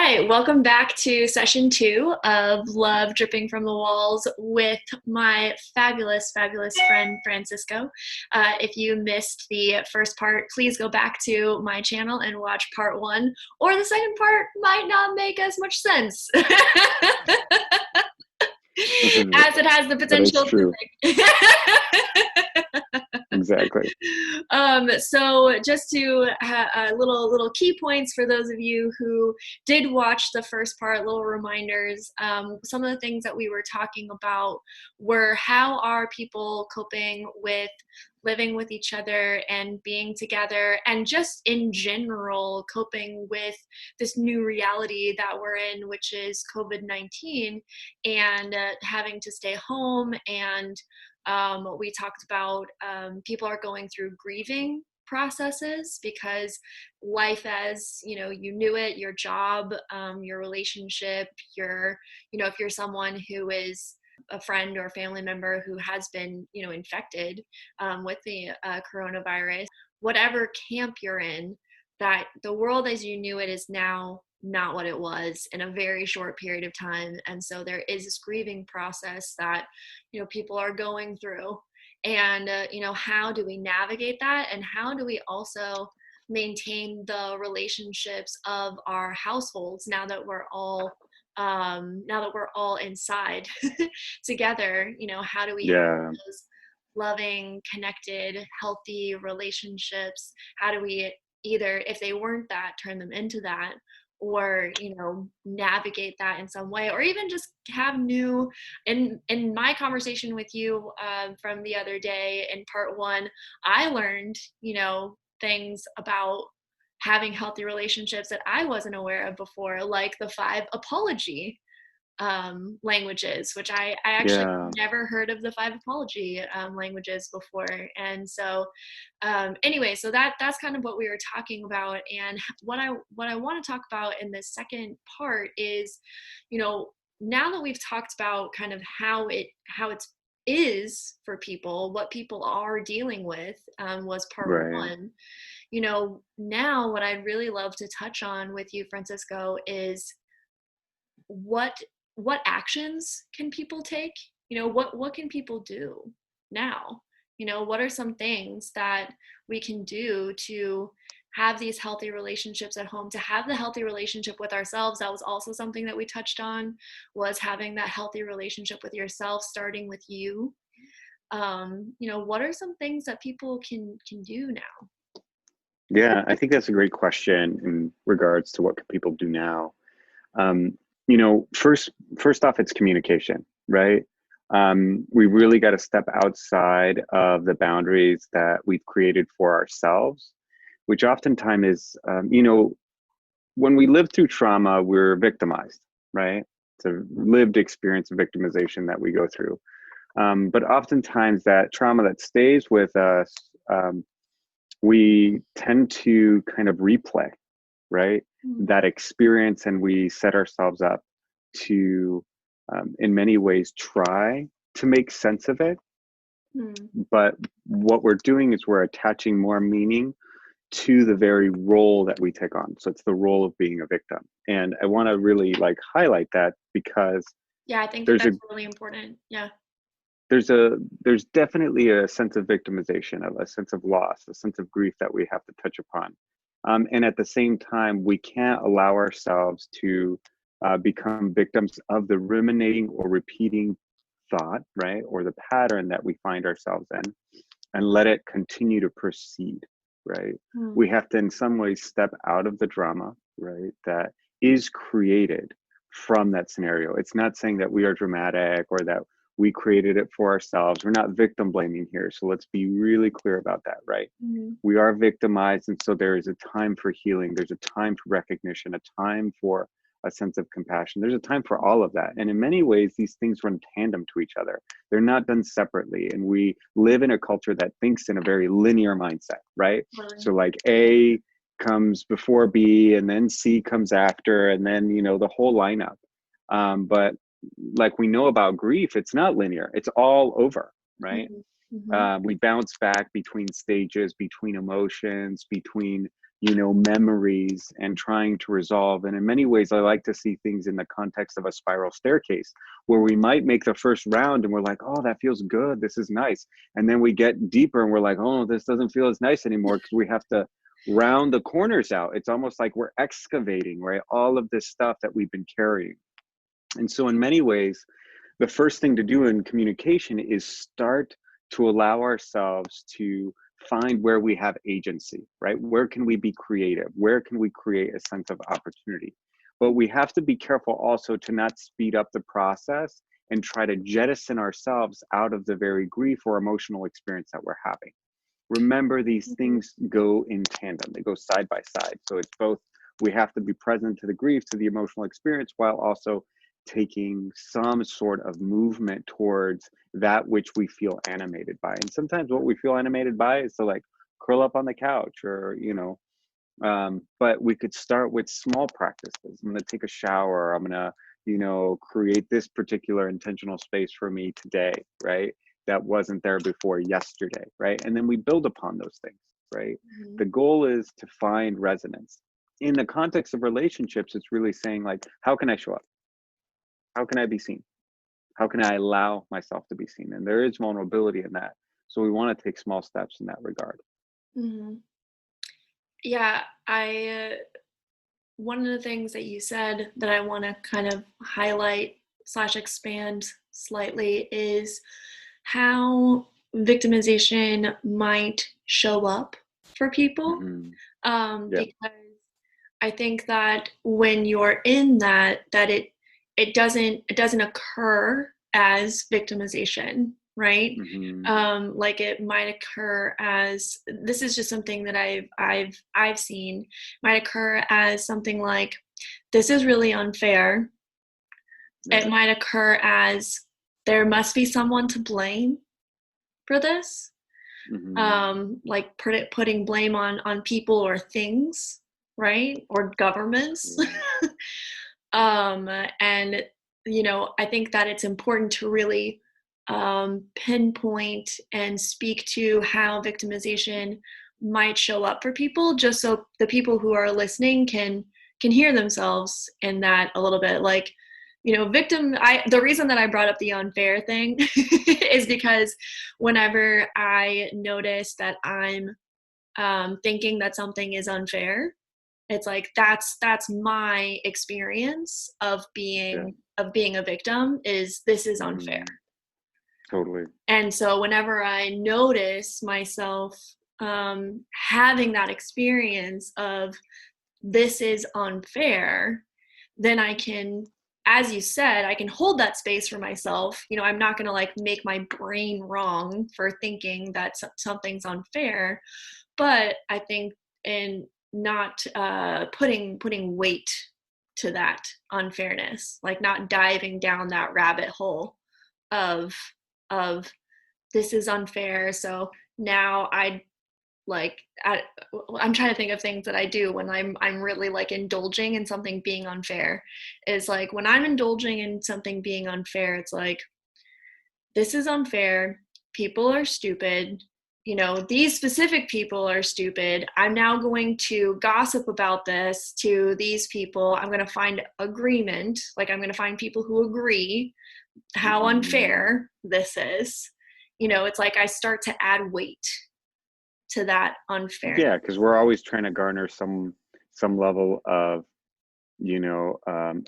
right, welcome back to session two of Love Dripping from the Walls with my fabulous, fabulous friend Francisco. If you missed the first part, please go back to my channel and watch part one, or the second part might not make as much sense. As it has the That is potential to true. make. Exactly. So just to little key points for those of you who did watch the first part, little reminders. Some of the things that we were talking about were how are people coping with living with each other and being together, and just in general coping with this new reality that we're in, which is COVID-19, and having to stay home. And we talked about people are going through grieving processes because life as you knew it, your job, your relationship, if you're someone who is a friend or family member who has been infected with the coronavirus, whatever camp you're in, that the world as you knew it is now not what it was in a very short period of time. And so there is this grieving process that people are going through. And how do we navigate that, and how do we also maintain the relationships of our households now that we're all inside together? How do we have Yeah. those loving, connected, healthy relationships? How do we, either if they weren't that, turn them into that, or navigate that in some way, or even just have new. In my conversation with you from the other day in part one, I learned things about having healthy relationships that I wasn't aware of before, like the 5 apology languages, which I actually Yeah. never heard of the 5 apology languages before. And so anyway, so that's kind of what we were talking about. And what I want to talk about in this second part is, now that we've talked about kind of how it is for people, what people are dealing with, was part Right. one. Now what I'd really love to touch on with you, Francisco, is what actions can people take? What can people do now? What are some things that we can do to have these healthy relationships at home, to have the healthy relationship with ourselves? That was also something that we touched on, was having that healthy relationship with yourself, starting with you. What are some things that people can do now? Yeah, I think that's a great question in regards to what can people do now. Um, first off, it's communication, right? We really got to step outside of the boundaries that we've created for ourselves, which oftentimes is, when we live through trauma, we're victimized, right? It's a lived experience of victimization that we go through. But oftentimes that trauma that stays with us, we tend to kind of replay, right? Mm. That experience, and we set ourselves up to, in many ways, try to make sense of it. Mm. But what we're doing is we're attaching more meaning to the very role that we take on. So it's the role of being a victim. And I want to really highlight that, because Yeah, I think that there's a that's really important. Yeah. there's definitely a sense of victimization, of a sense of loss, a sense of grief that we have to touch upon. And at the same time, we can't allow ourselves to become victims of the ruminating or repeating thought, right? Or the pattern that we find ourselves in, and let it continue to proceed, right? Mm. We have to, in some ways, step out of the drama, right? That is created from that scenario. It's not saying that we are dramatic or that we created it for ourselves. We're not victim blaming here. So let's be really clear about that, right? Mhm. We are victimized. And so there is a time for healing. There's a time for recognition, a time for a sense of compassion. There's a time for all of that. And in many ways, these things run tandem to each other. They're not done separately. And we live in a culture that thinks in a very linear mindset, right? Totally. So A comes before B, and then C comes after, and then, the whole lineup. But like we know about grief, it's not linear. It's all over, right? Mhm. Mhm. We bounce back between stages, between emotions, between memories and trying to resolve. And in many ways, I like to see things in the context of a spiral staircase where we might make the first round and we're like, oh, that feels good. This is nice. And then we get deeper and we're like, oh, this doesn't feel as nice anymore because we have to round the corners out. It's almost like we're excavating, right? All of this stuff that we've been carrying. And so in many ways, the first thing to do in communication is start to allow ourselves to find where we have agency, right? Where can we be creative? Where can we create a sense of opportunity? But we have to be careful also to not speed up the process and try to jettison ourselves out of the very grief or emotional experience that we're having. Remember, these things go in tandem, they go side by side. So it's both, we have to be present to the grief, to the emotional experience, while also taking some sort of movement towards that which we feel animated by. And sometimes what we feel animated by is to like curl up on the couch or, but we could start with small practices. I'm going to take a shower. I'm going to, create this particular intentional space for me today, right? That wasn't there before yesterday, right? And then we build upon those things, right? Mm-hmm. The goal is to find resonance. In the context of relationships, it's really saying like, how can I show up? How can I be seen? How can I allow myself to be seen? And there is vulnerability in that. So we want to take small steps in that regard. Mm-hmm. Yeah, I one of the things that you said that I want to kind of highlight slash expand slightly is how victimization might show up for people. Hmm. Yeah. Because I think that when you're in that it doesn't occur as victimization, right? Hmm. Like it might occur as, this is just something that I've seen, might occur as something like, this is really unfair. Yeah. It might occur as, there must be someone to blame for this. Hmm. Like putting blame on people or things, right? Or governments. Yeah. And I think that it's important to really pinpoint and speak to how victimization might show up for people, just so the people who are listening can hear themselves in that a little bit. Like, the reason that I brought up the unfair thing is because whenever I notice that I'm thinking that something is unfair, it's like that's my experience of Yeah. being a victim, is this is unfair. Hmm. Totally. And so whenever I notice myself having that experience of this is unfair, then I can, as you said, I can hold that space for myself. I'm not going to like make my brain wrong for thinking that something's unfair, but I think in not putting weight to that unfairness, like not diving down that rabbit hole of of this is unfair. So now like I'm trying to think of things that I do when I'm really like indulging in something being unfair. Is like when I'm indulging in something being unfair, it's like, this is unfair. People are stupid. These specific people are stupid. I'm now going to gossip about this to these people. I'm going to find agreement. Like, I'm going to find people who agree how Hmm. unfair this is. It's like I start to add weight to that unfairness. Yeah, because we're always trying to garner some level of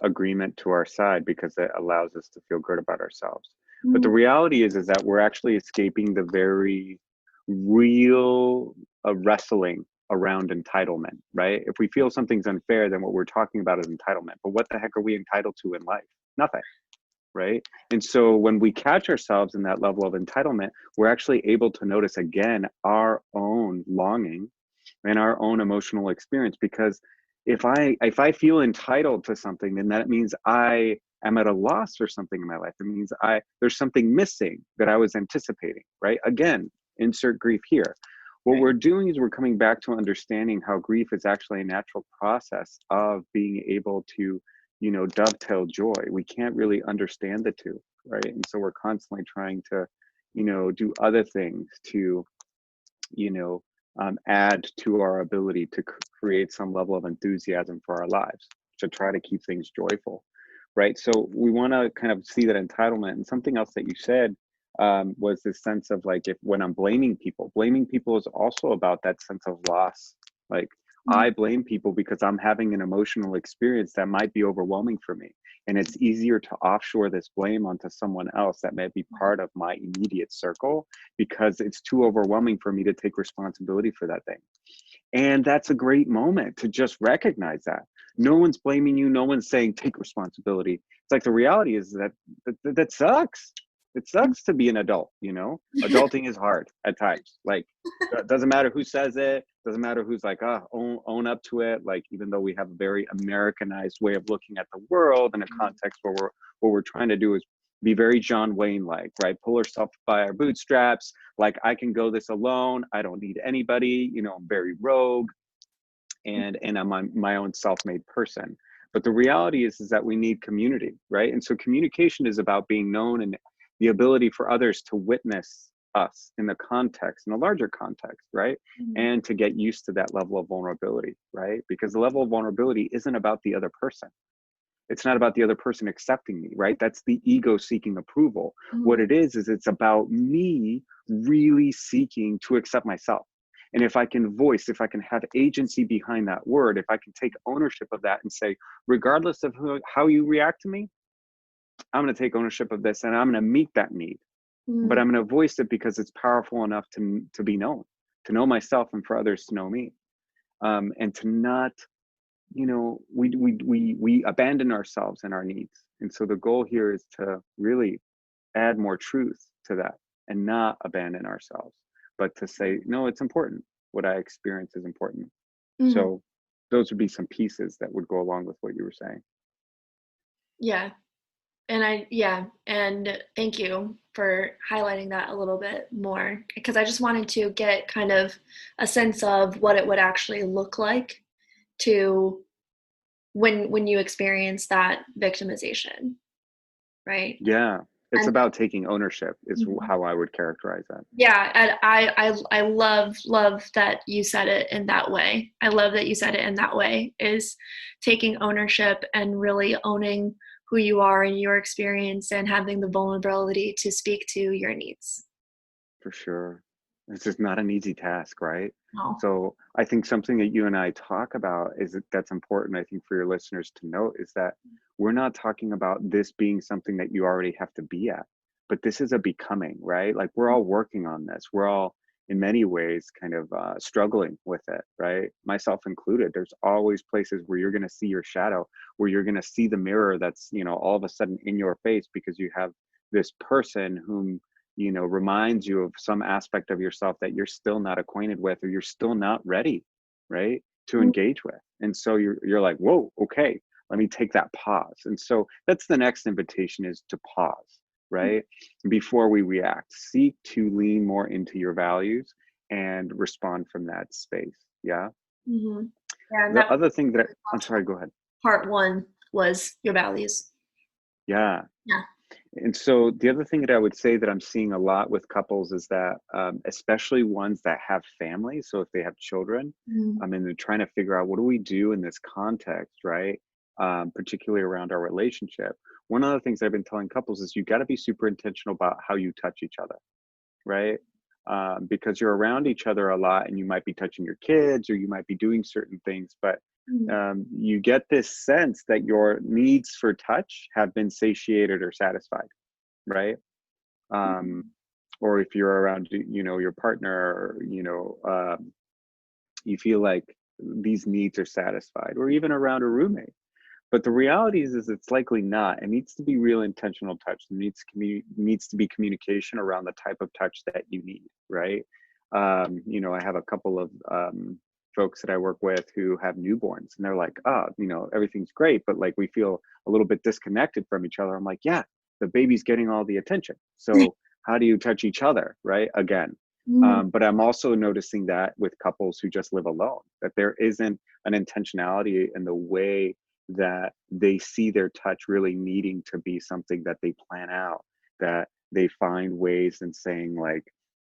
agreement to our side because it allows us to feel good about ourselves. But the Mhm. reality is that we're actually escaping the very real wrestling around entitlement, right? If we feel something's unfair, then what we're talking about is entitlement. But what the heck are we entitled to in life? Nothing, right? And so when we catch ourselves in that level of entitlement, we're actually able to notice again our own longing and our own emotional experience. Because if I feel entitled to something, then that means I am at a loss for something in my life. It means there's something missing that I was anticipating, right? Again, insert grief here. What Right. we're doing is we're coming back to understanding how grief is actually a natural process of being able to, dovetail joy. We can't really understand the two, right? And so we're constantly trying to, do other things to, you know, add to our ability to create some level of enthusiasm for our lives, to try to keep things joyful, right? So we want to kind of see that entitlement. And something else that you said was this sense of like, if when I'm blaming people is also about that sense of loss. Like, I blame people because I'm having an emotional experience that might be overwhelming for me. And it's easier to offshore this blame onto someone else that may be part of my immediate circle, because it's too overwhelming for me to take responsibility for that thing. And that's a great moment to just recognize that. No one's blaming you. No one's saying take responsibility. It's like the reality is that sucks. It sucks to be an adult, you know? Adulting is hard at times. Like, it doesn't matter who says it, doesn't matter who's like, own up to it. Like, even though we have a very Americanized way of looking at the world in a context where what we're trying to do is be very John Wayne like, right? Pull ourselves by our bootstraps. Like, I can go this alone. I don't need anybody. You know, I'm very rogue, and I'm my own self-made person. But the reality is that we need community, right? And so communication is about being known and the ability for others to witness us in the context, in a larger context, right? And to get used to that level of vulnerability, right? Because the level of vulnerability isn't about the other person. It's not about the other person accepting me, right? That's the ego seeking approval. What it is it's about me really seeking to accept myself. And if I can if I can have agency behind that word, if I can take ownership of that and say, regardless of how you react to me, I'm going to take ownership of this and I'm going to meet that need. But I'm going to voice it because it's powerful enough to be known, to know myself and for others to know me. And to not, you know, we abandon ourselves and our needs. And so the goal here is to really add more truth to that and not abandon ourselves, but to say, no, it's important. What I experience is important. Mhm. So those would be some pieces that would go along with what you were saying. Yeah. And thank you for highlighting that a little bit more, because I just wanted to get kind of a sense of what it would actually look like to when you experience that victimization, right? Yeah. It's And about taking ownership is mhm. how I would characterize that. Yeah, and I love that you said it in that way. I love that you said it in that way, is taking ownership and really owning who you are and your experience and having the vulnerability to speak to your needs. For sure. This is not an easy task, right? No. So I think something that you and I talk about that's important, I think, for your listeners to note is that we're not talking about this being something that you already have to be at, but this is a becoming, right? Like, we're all working on this. We're all, in many ways, kind of struggling with it, right? Myself included. There's always places where you're going to see your shadow, where you're going to see the mirror that's, you know, all of a sudden in your face because you have this person whom, you know, reminds you of some aspect of yourself that you're still not acquainted with, or you're still not ready, right, to engage with. And so you're like, whoa, okay, let me take that pause. And so that's the next invitation, is to pause, right, before we react. Seek to lean more into your values and respond from that space. Yeah. Mm-hmm. Yeah, and The that other thing that I'm sorry, go ahead. part one was your values. Yeah. Yeah. And so the other thing that I would say that I'm seeing a lot with couples is that, especially ones that have families, so if they have children, Mm-hmm. and they're trying to figure out what do we do in this context, right? Particularly around our relationship. One of the things I've been telling couples is you got to be super intentional about how you touch each other, right? Because you're around each other a lot and you might be touching your kids or you might be doing certain things, but you get this sense that your needs for touch have been satiated or satisfied, right? Um, or if you're around, you know, your partner, you know, you feel like these needs are satisfied, or even around a roommate. But the reality is it's likely not. It needs to be real intentional touch. It needs to be communication around the type of touch that you need, right? You know, I have a couple of folks that I work with who have newborns, and they're like, oh, you know, everything's great, but like we feel a little bit disconnected from each other. I'm like, yeah, the baby's getting all the attention. So how do you touch each other, right? Again. Mm-hmm. But I'm also noticing that with couples who just live alone, that there isn't an intentionality in the way that they see their touch really needing to be something that they plan out, that they find ways in saying like,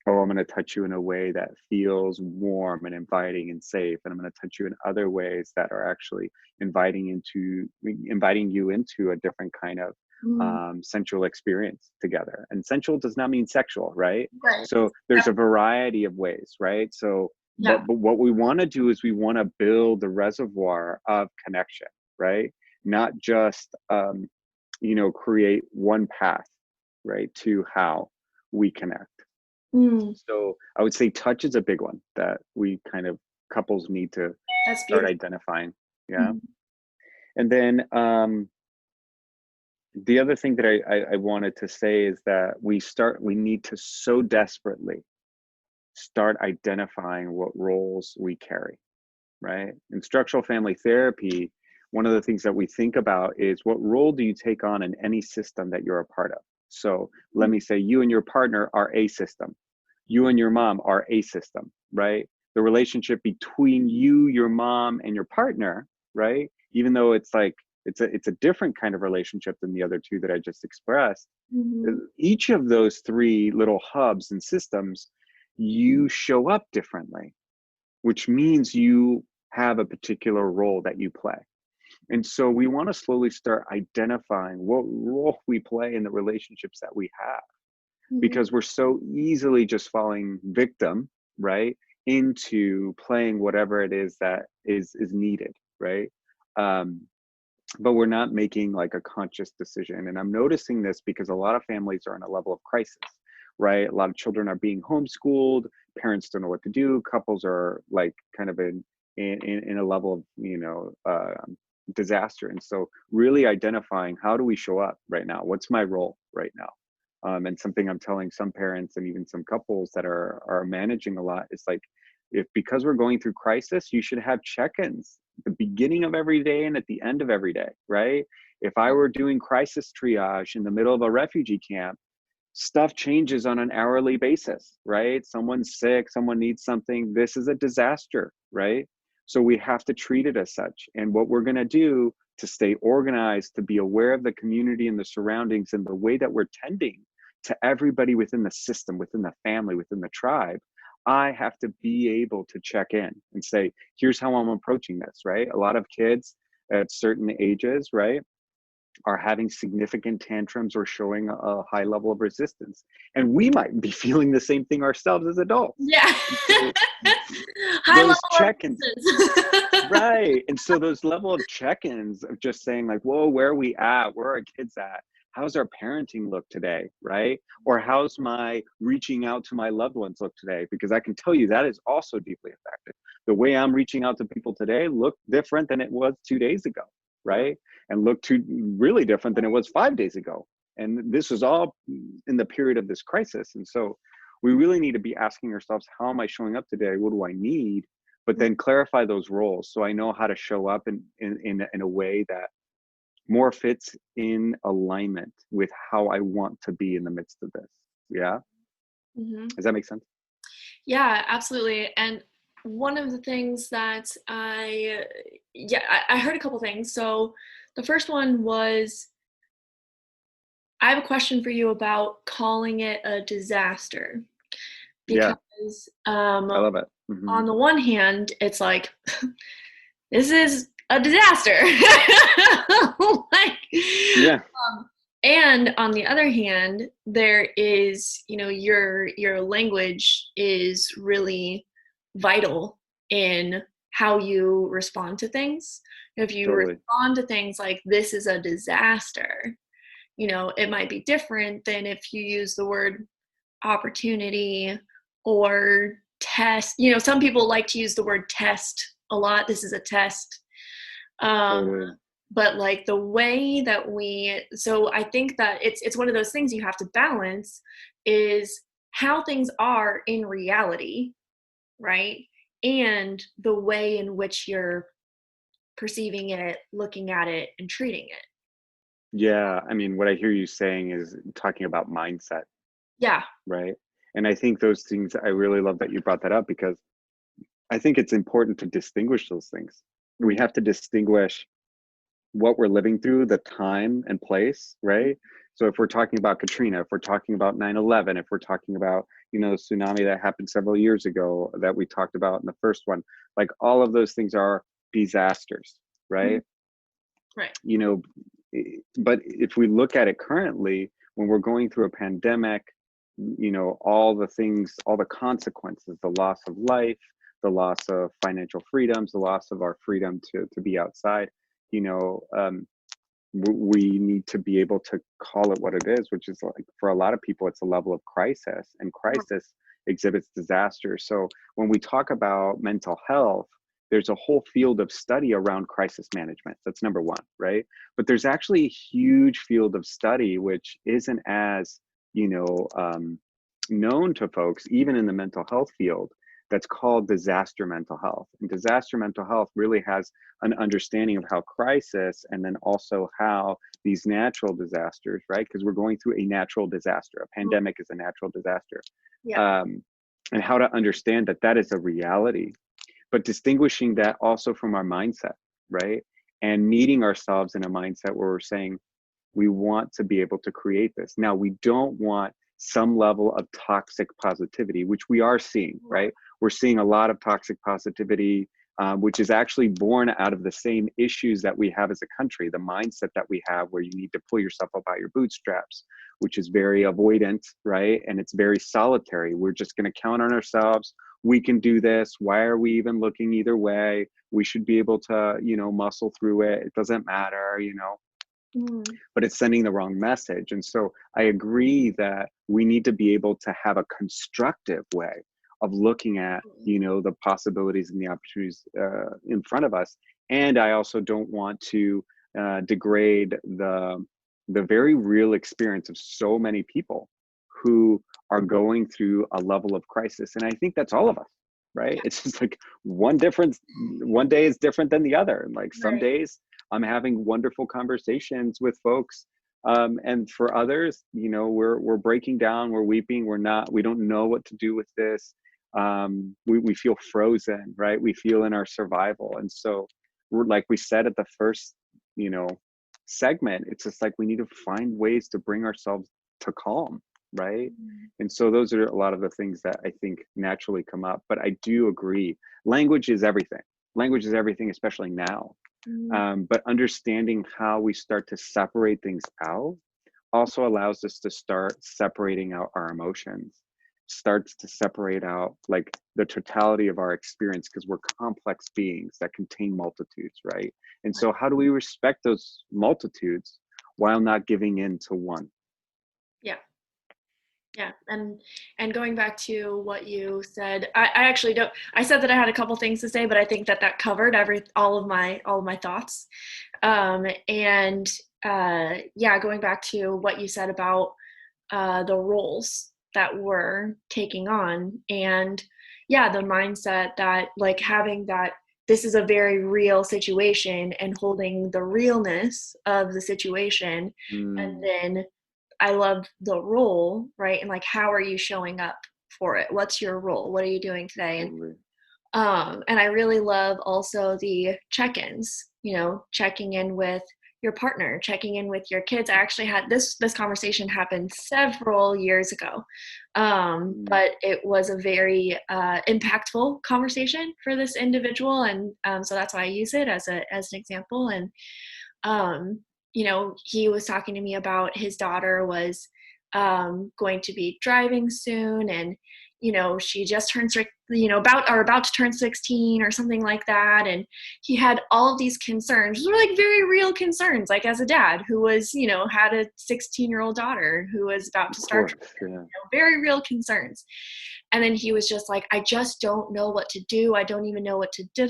oh, I'm going to touch you in a way that feels warm and inviting and safe, and I'm going to touch you in other ways that are actually inviting you into a different kind of Mm, sensual experience together. And sensual does not mean sexual, right? right. So there's Yep. a variety of ways, right? So Yeah. but what we want to do is we want to build the reservoir of connection, right? Not just create one path, right, to how we connect. Mm, So I would say touch is a big one that we kind of couples need to that's start beautiful. identifying. Yeah. Mhm. And then the other thing that I wanted to say is that we need to so desperately start identifying what roles we carry, right? In structural family therapy, one of the things that we think about is what role do you take on in any system that you're a part of? So let Mm, me say you and your partner are a system. You and your mom are a system, right? The relationship between you, your mom, and your partner, right? Even though it's like it's a different kind of relationship than the other two that I just expressed. mhm. Each of those three little hubs and systems, you show up differently, which means you have a particular role that you play. And so we want to slowly start identifying what role we play in the relationships that we have, Mhm. because we're so easily just falling victim, right, into playing whatever it is that is needed, right? Um, but we're not making like a conscious decision. And I'm noticing this because a lot of families are in a level of crisis, right? A lot of children are being homeschooled, parents don't know what to do, couples are like kind of in a level of disaster. And so really identifying, how do we show up right now, what's my role right now? And something I'm telling some parents and even some couples that are managing a lot is like, if because we're going through crisis, you should have check-ins at the beginning of every day and at the end of every day, right? If I were doing crisis triage in the middle of a refugee camp, stuff changes on an hourly basis, right? Someone's sick, someone needs something. This is a disaster, right? So we have to treat it as such. And what we're going to do to stay organized, to be aware of the community and the surroundings and the way that we're tending to everybody within the system, within the family, within the tribe, I have to be able to check in and say, here's how I'm approaching this, right? A lot of kids at certain ages, right, are having significant tantrums or showing a high level of resistance. And we might be feeling the same thing ourselves as adults. Yeah. And so High level those of check-ins, resistance. right. And so those level of check-ins of just saying like, whoa, where are we at? Where are our kids at? How's our parenting look today? Right. Or how's my reaching out to my loved ones look today? Because I can tell you that is also deeply affected. The way I'm reaching out to people today look different than it was 2 days ago. Right. And look to really different than it was 5 days ago. And this is all in the period of this crisis. And so we really need to be asking ourselves, how am I showing up today? What do I need? But then clarify those roles so I know how to show up in a way that more fits in alignment with how I want to be in the midst of this. Yeah. Mhm. Does that make sense? Yeah, absolutely. And one of the things that yeah, I heard a couple things. So the first one was, I have a question for you about calling it a disaster Yeah. because I love it. on the one hand, it's like, this is a disaster. Like, Yeah. and on the other hand, there is, your language is really vital in how you respond to things. If you Totally. respond to things like, this is a disaster, it might be different than if you use the word opportunity or test. Some people like to use the word test a lot. This is a test. Um, Totally. but like the way that so I think that it's one of those things you have to balance, is how things are in reality, right? And the way in which you're perceiving it, looking at it, and treating it. Yeah. I mean, what I hear you saying is talking about mindset, Yeah. right? And I think those things, I really love that you brought that up, because I think it's important to distinguish those things. We Mhm. have to distinguish what we're living through, the time and place, right? So if we're talking about Katrina, if we're talking about 9/11, if we're talking about the tsunami that happened several years ago that we talked about in the first one. Like all of those things are disasters, right? Right. But if we look at it currently, when we're going through a pandemic, all the things, all the consequences, the loss of life, the loss of financial freedoms, the loss of our freedom to be outside, you know, um, we need to be able to call it what it is, which is like for a lot of people, it's a level of crisis, and crisis exhibits disaster. So when we talk about mental health, there's a whole field of study around crisis management. That's number one, right? But there's actually a huge field of study which isn't as, you know, um, known to folks, even in the mental health field, that's called disaster mental health. And disaster mental health really has an understanding of how crisis, and then also how these natural disasters, right? Because we're going through a natural disaster. A pandemic is a natural disaster. Yeah. Um, and how to understand that that is a reality, but distinguishing that also from our mindset, right? And meeting ourselves in a mindset where we're saying, we want to be able to create this. Now, we don't want some level of toxic positivity, which we are seeing, right? We're seeing a lot of toxic positivity, which is actually born out of the same issues that we have as a country, the mindset that we have where you need to pull yourself up by your bootstraps, which is very avoidant, right? And it's very solitary. We're just going to count on ourselves. We can do this. Why are we even looking either way? We should be able to, muscle through it. It doesn't matter. But it's sending the wrong message. And so I agree that we need to be able to have a constructive way of looking at, the possibilities and the opportunities in front of us. And I also don't want to degrade the very real experience of so many people who are going through a level of crisis. And I think that's all of us, right? Yeah. It's just like one day is different than the other. And like some Right. days I'm having wonderful conversations with folks. And for others, we're breaking down, we're weeping, we don't know what to do with this. We feel frozen, right? We feel in our survival. And so we're, like we said at the first, segment, it's just like we need to find ways to bring ourselves to calm, right? And so those are a lot of the things that I think naturally come up. But I do agree, language is everything. Language is everything, especially now. But understanding how we start to separate things out also allows us to start separating out our emotions, starts to separate out like the totality of our experience, because we're complex beings that contain multitudes, right? And so how do we respect those multitudes while not giving in to one? Yeah. Yeah, and going back to what you said, I actually don't. I said that I had a couple things to say, but I think that covered all of my thoughts. And yeah, going back to what you said about the roles that we're taking on, and yeah, the mindset that like having that this is a very real situation and holding the realness of the situation, and Mm, then I love the role, right? And like, how are you showing up for it? What's your role? What are you doing today? totally. And I really love also the check-ins, checking in with your partner, checking in with your kids. I actually had this conversation happened several years ago, Mm, but it was a very impactful conversation for this individual, and so that's why I use it as an example. And um, he was talking to me about his daughter was going to be driving soon, and she just turned about to turn 16 or something like that, and he had all of these concerns. These were like very real concerns, like as a dad who was had a 16-year-old daughter who was about to of start, course, yeah. very real concerns. And then he was just like, I just don't know what to do. I don't even know what to do.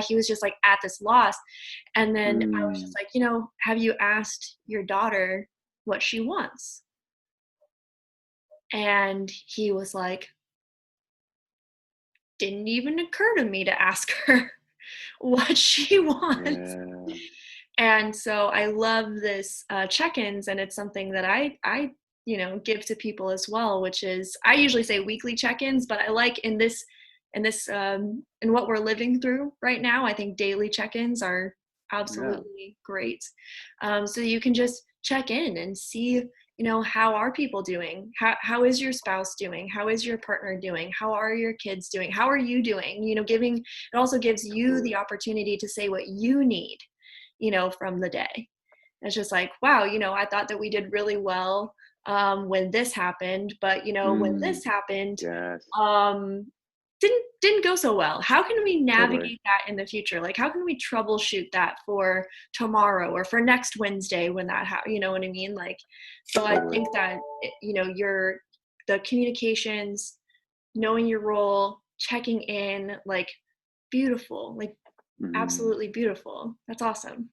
He was just like at this loss. And then I was just Mm, like, have you asked your daughter what she wants? And he was like, didn't even occur to me to ask her what she wants. yeah, And so I love this check-ins, and it's something that I give to people as well, which is I usually say weekly check-ins, but I like in what we're living through right now, I think daily check-ins are yeah, absolutely great. So you can just check in and see how are people doing? How is your spouse doing? How is your partner doing? How are your kids doing? How are you doing? Giving, it also gives you the opportunity to say what you need, from the day. It's just like, wow, I thought that we did really well when this happened, but when Mm, this happened, yes, um, didn't go so well. How can we totally. navigate that in the future? Like, how can we troubleshoot that for tomorrow or for next Wednesday when that you know what I mean? Like, so I Totally. think that your the communications, knowing your role, checking in, like, beautiful, like, Mhm. absolutely beautiful. That's awesome.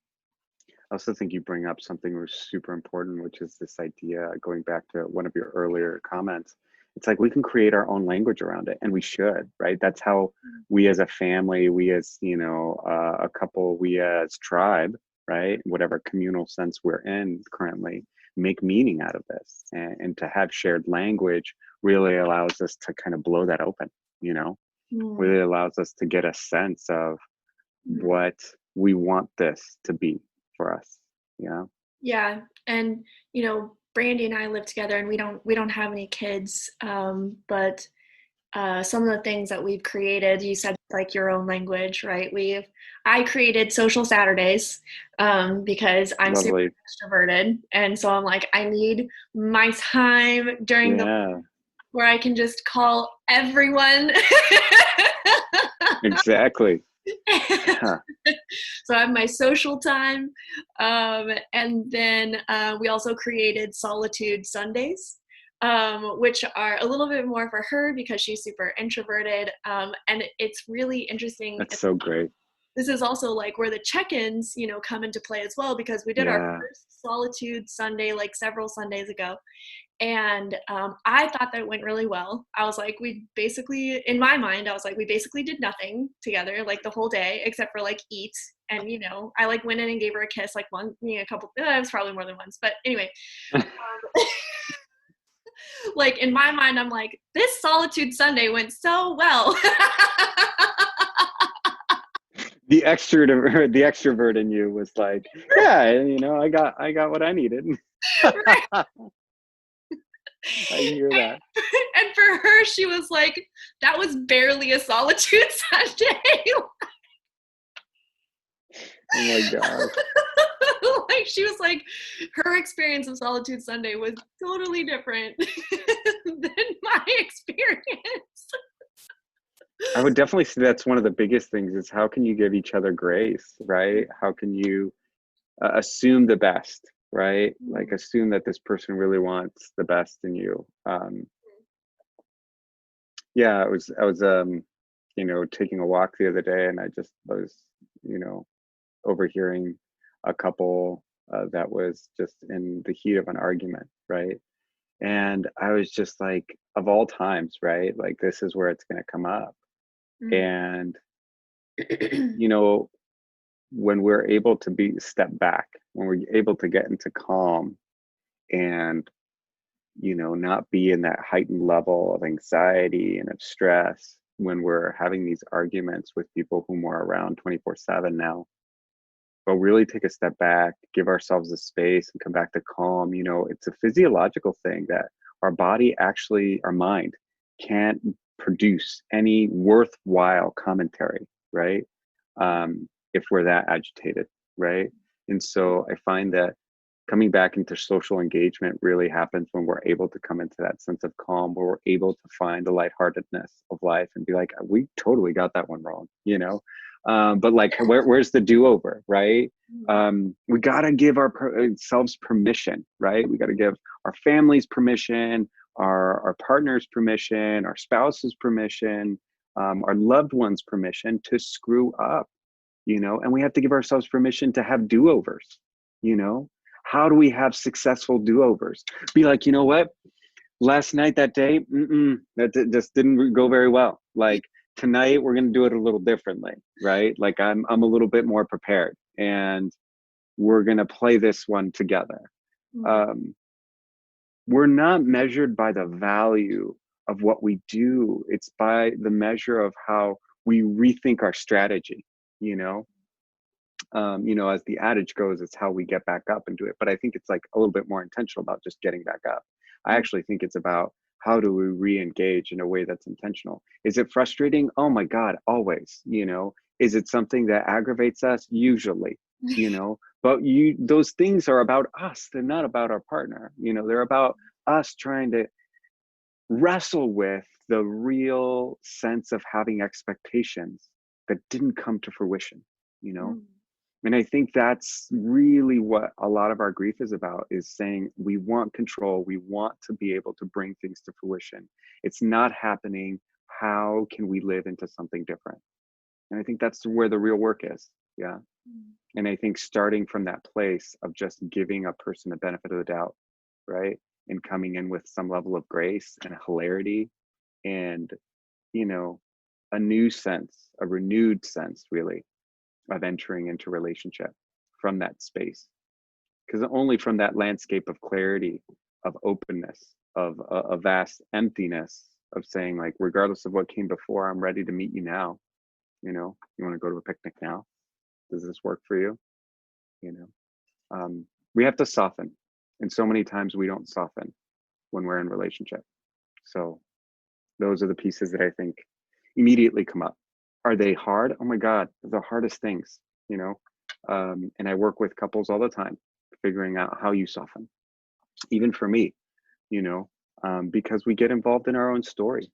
I also think you bring up something which is super important, which is this idea, going back to one of your earlier comments. It's like we can create our own language around it, and we should, right? That's how we as a family, we as, a couple, we as tribe, right? Whatever communal sense we're in currently, make meaning out of this. And to have shared language really allows us to kind of blow that open, you know, Mm. really allows us to get a sense of Mhm. what we want this to be for us. Yeah. Yeah, and Brandy and I live together, and we don't have any kids. But some of the things that we've created, you said, like, your own language, right? I created social Saturdays because I'm super Lovely. extroverted, and so I'm like, I need my time during the Yeah, where I can just call everyone. exactly. Yeah, So I have my social time. And then we also created Solitude Sundays, which are a little bit more for her because she's super introverted. And it's really interesting. that's so great. This is also like where the check-ins, come into play as well, because we did our Yeah, first Solitude Sunday like several Sundays ago. And I thought that it went really well. I was like, we basically, in my mind, I was like, we basically did nothing together like the whole day except for like eat. And I like went in and gave her a kiss like one, a couple. It was probably more than once, but anyway, like in my mind, I'm like, this Solitude Sunday went so well. the extrovert in you was like, yeah, I got what I needed. Right? I hear that. And for her, she was like, that was barely a Solitude Sunday. Oh my gosh. Like, she was like, her experience of Solitude Sunday was totally different than my experience. I would definitely say that's one of the biggest things is how can you give each other grace, right? How can you assume the best, right? Like assume that this person really wants the best in you. Yeah, I was taking a walk the other day, and I just was, you know, overhearing a couple that was just in the heat of an argument, right? And I was just like, of all times, right? Like this is where it's going to come up. And you know, when we're able to be step back, when we're able to get into calm and not be in that heightened level of anxiety and of stress when we're having these arguments with people whom we're around 24/7 now, but really take a step back, give ourselves a space and come back to calm. It's a physiological thing that our mind can't produce any worthwhile commentary, right? If we're that agitated, right? And so I find that coming back into social engagement really happens when we're able to come into that sense of calm, where we're able to find the lightheartedness of life and be like, we totally got that one wrong, but like, where's the do-over, right? We got to give ourselves permission, right? We got to give our families permission, our partners permission, our spouses permission, our loved ones permission to screw up, and we have to give ourselves permission to have do-overs, you know how do we have successful do-overs? Be like, you know what, last night, that day, just didn't go very well. Like tonight we're going to do it a little differently, right? Like I'm a little bit more prepared, and we're going to play this one together. um, we're not measured by the value of what we do, it's by the measure of how we rethink our strategy, you know as the adage goes, it's how we get back up and do it. But I think it's like a little bit more intentional about just getting back up. I actually think it's about how do we re-engage in a way that's intentional. Is it frustrating? Oh my God, always. Is it something that aggravates us? Usually, but those things are about us. They're not about our partner. They're about us trying to wrestle with the real sense of having expectations that didn't come to fruition, you know? Mm. And I think that's really what a lot of our grief is about, is saying we want control. We want to be able to bring things to fruition. It's not happening. How can we live into something different? And I think that's where the real work is. Yeah. Mm. And I think starting from that place of just giving a person the benefit of the doubt, right? And coming in with some level of grace and hilarity and, you know, a new sense, a renewed sense, really, of entering into relationship from that space. Because only from that landscape of clarity, of openness, of a vast emptiness, of saying, like, regardless of what came before, I'm ready to meet you now. You want to go to a picnic now? Does this work for you? You know, we have to soften. And so many times we don't soften when we're in relationship. So those are the pieces that I think immediately come up. Are they hard? Oh my God, the hardest things, and I work with couples all the time, figuring out how you soften, even for me, because we get involved in our own story.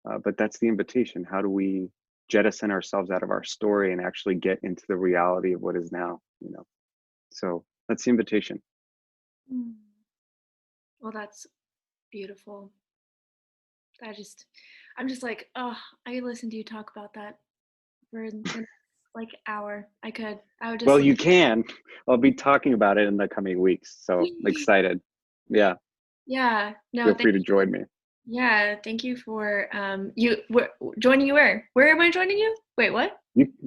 But that's the invitation. How do we jettison ourselves out of our story and actually get into the reality of what is now, So that's the invitation. Mm. Well, that's beautiful. I just, I'm just like, oh, I could listen to you talk about that for the next like hour. I would just Well, like, you can. I'll be talking about it in the coming weeks. So excited. Yeah. yeah, no, Feel thank free to you. join me. Yeah, thank you for joining you where? Where am I joining you? Wait, what?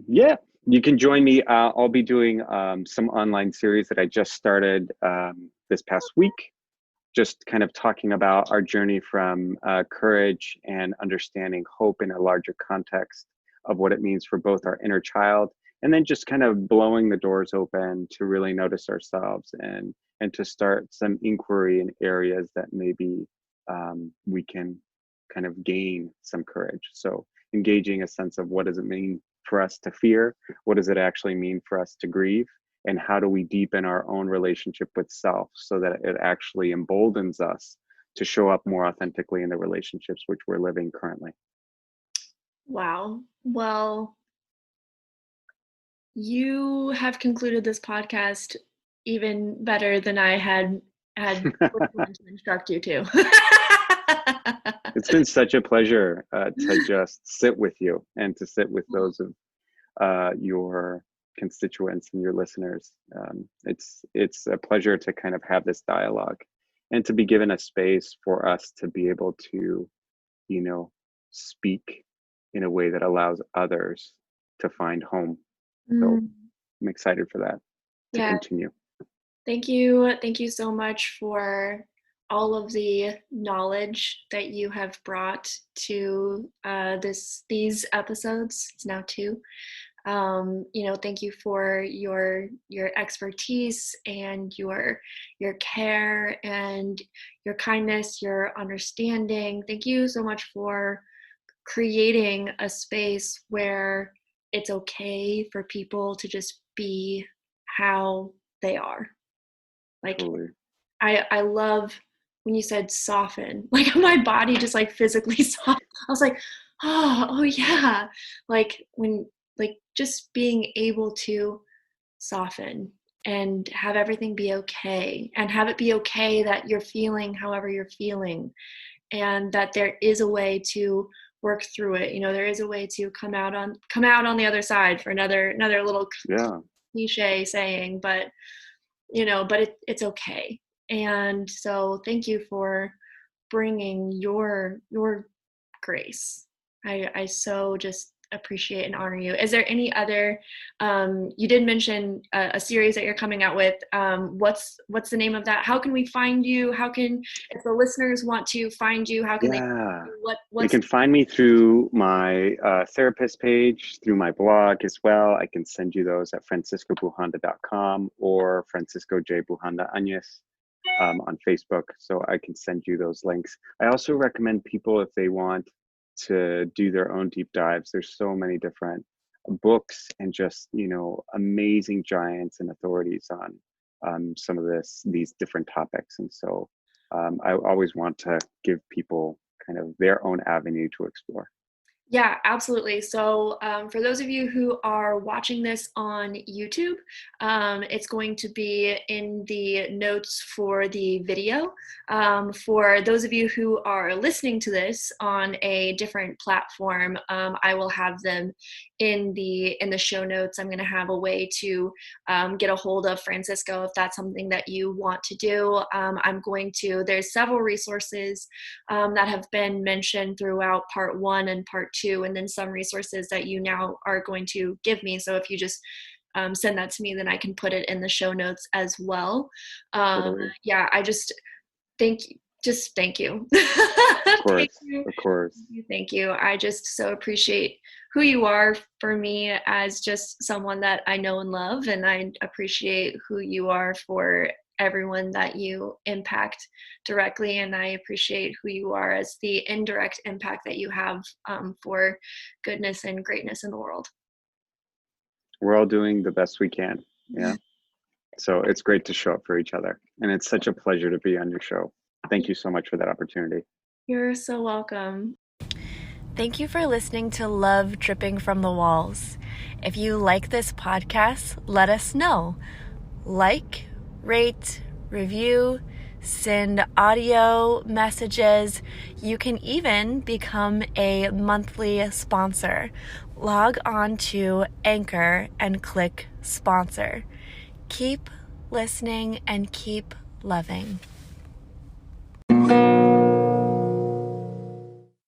Yeah, you can join me. I'll be doing some online series that I just started this past week, just kind of talking about our journey from courage and understanding hope in a larger context of what it means for both our inner child, and then just kind of blowing the doors open to really notice ourselves and to start some inquiry in areas that maybe we can kind of gain some courage. So engaging a sense of what does it mean for us to fear? What does it actually mean for us to grieve? And how do we deepen our own relationship with self so that it actually emboldens us to show up more authentically in the relationships which we're living currently? Wow. Well, you have concluded this podcast even better than I had planned to instruct you to. It's been such a pleasure to just sit with you and to sit with those of your constituents and your listeners. It's a pleasure to kind of have this dialogue and to be given a space for us to be able to, speak in a way that allows others to find home. So Mm, I'm excited for that to yeah, continue. thank you. Thank you so much for all of the knowledge that you have brought to these episodes. It's now two. Thank you for your expertise and your care and your kindness, your understanding. Thank you so much for creating a space where it's okay for people to just be how they are. Like Totally. I love when you said soften. Like my body just like physically softened. I was like, oh yeah. Like when like just being able to soften and have everything be okay and have it be okay that you're feeling however you're feeling and that there is a way to work through it. There is a way to come out on the other side, for another little Yeah. cliche saying, but it's okay. And so thank you for bringing your grace. I so just appreciate and honor you. Is there any other, you did mention a series that you're coming out with. What's the name of that? How can we find you? How can, if the listeners want to find you, how can they, Yeah. You what's, can find me through my therapist page, through my blog as well. I can send you those at franciscobujanda.com or Francisco J. Bujanda Añez on Facebook. So I can send you those links. I also recommend people, if they want to do their own deep dives, there's so many different books and just, amazing giants and authorities on some of these different topics. And so I always want to give people kind of their own avenue to explore. yeah, absolutely. So for those of you who are watching this on YouTube, it's going to be in the notes for the video. For those of you who are listening to this on a different platform, I will have them in the show notes. I'm going to have a way to get a hold of Francisco if that's something that you want to do. There's several resources that have been mentioned throughout part 1 and part 2, and then some resources that you now are going to give me. So if you just send that to me, then I can put it in the show notes as well. Totally. Yeah, I just thank you. Just thank you. Of course, Thank you. of course. Thank you. I just so appreciate who you are for me as just someone that I know and love, and I appreciate who you are for everyone that you impact directly, and I appreciate who you are as the indirect impact that you have for goodness and greatness in the world. We're all doing the best we can. Yeah. So it's great to show up for each other. And it's such a pleasure to be on your show. Thank you so much for that opportunity. You're so welcome. Thank you for listening to Love Dripping from the Walls. If you like this podcast, let us know. Like, rate, review, send audio messages. You can even become a monthly sponsor. Log on to Anchor and click sponsor. Keep listening and keep loving.